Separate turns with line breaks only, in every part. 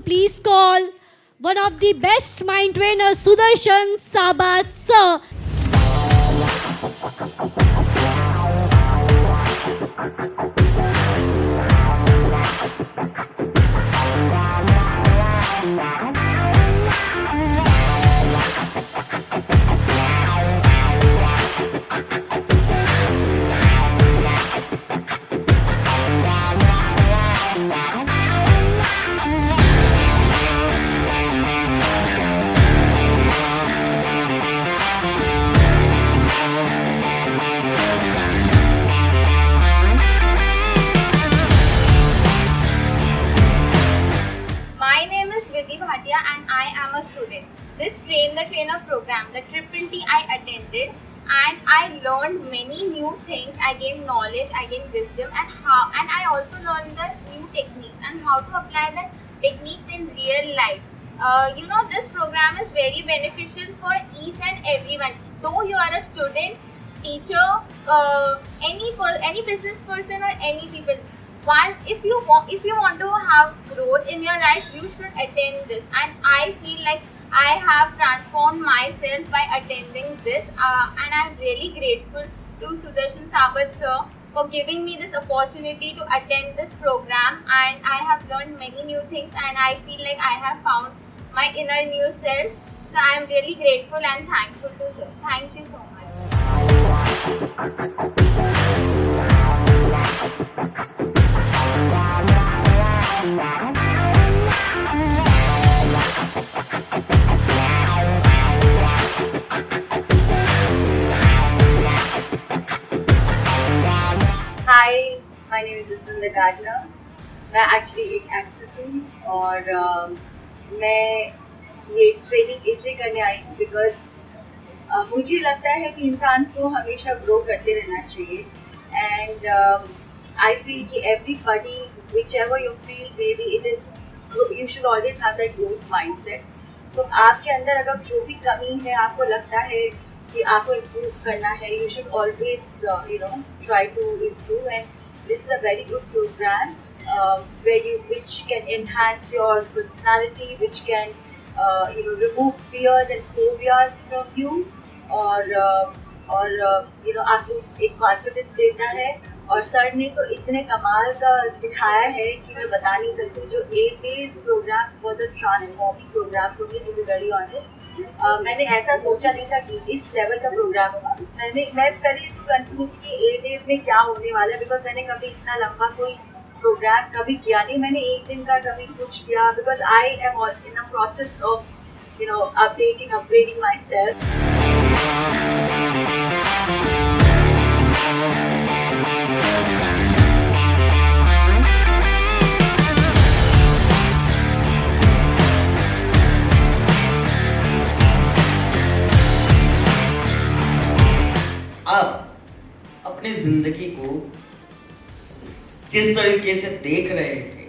please call one of the best mind trainers, Sudarshan Sabat sir.
My name is Vidhi Bhatia and I am a student. This Train the Trainer program, the Triple T, I attended and I learned many new things. I gained knowledge, I gained wisdom, and I also learned the new techniques and how to apply the techniques in real life. This program is very beneficial for each and everyone. Though you are a student, teacher, any business person or any people. If you want to have growth in your life, you should attend this. And I feel like I have transformed myself by attending this. And I'm really grateful to Sudarshan Sabat sir for giving me this opportunity to attend this program. And I have learned many new things, and I feel like I have found my inner new self. So I'm really grateful and thankful to sir. Thank you so much.
Hi, my name is Jaswinder Gardner. मैं actually एक actor हूँ और मैं ये training इसलिए करने आई हूँ because मुझे लगता है कि इंसान को हमेशा ग्रो करते रहना चाहिए। एंड आई फील कि everybody which ever your field may be it is you should always have that growth mindset. तो आपके अंदर अगर जो भी कमी है, आपको लगता है कि आपको इम्प्रूव करना है, you should always try to improve. And this is a very good programme which can enhance your personality, which can remove fears and phobias from you, और आपको एक कॉन्फिडेंस देता है। और सर ने तो इतने कमाल का सिखाया है कि मैं बता नहीं सकती। जो 8 days programme was a transforming programme for me, to be very honest. मैंने ऐसा सोचा नहीं था कि इस लेवल का प्रोग्राम होगा। मैं पहले तो कंफ्यूज कि 8 days में क्या होने वाला है, बिकॉज मैंने कभी इतना लंबा कोई प्रोग्राम कभी किया नहीं। मैंने एक दिन का कभी कुछ किया, because I am in a process of updating my self.
आप अपनी जिंदगी को जिस तरीके से देख रहे थे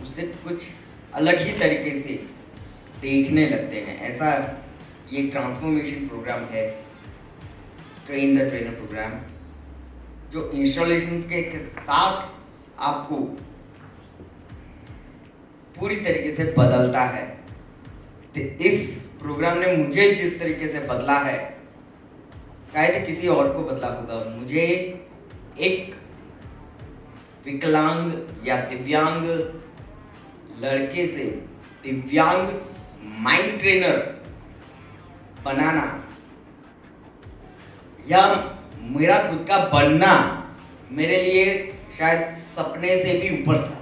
उससे कुछ अलग ही तरीके से देखने लगते हैं। ऐसा ये ट्रांसफॉर्मेशन प्रोग्राम है, ट्रेन द ट्रेनर प्रोग्राम, जो इंस्टॉलेशंस के साथ आपको पूरी तरीके से बदलता है। तो इस प्रोग्राम ने मुझे जिस तरीके से बदला है, शायद किसी और को बदला होगा। मुझे एक विकलांग या दिव्यांग लड़के से दिव्यांग माइंड ट्रेनर बनाना या मेरा खुद का बनना मेरे लिए शायद सपने से भी ऊपर था।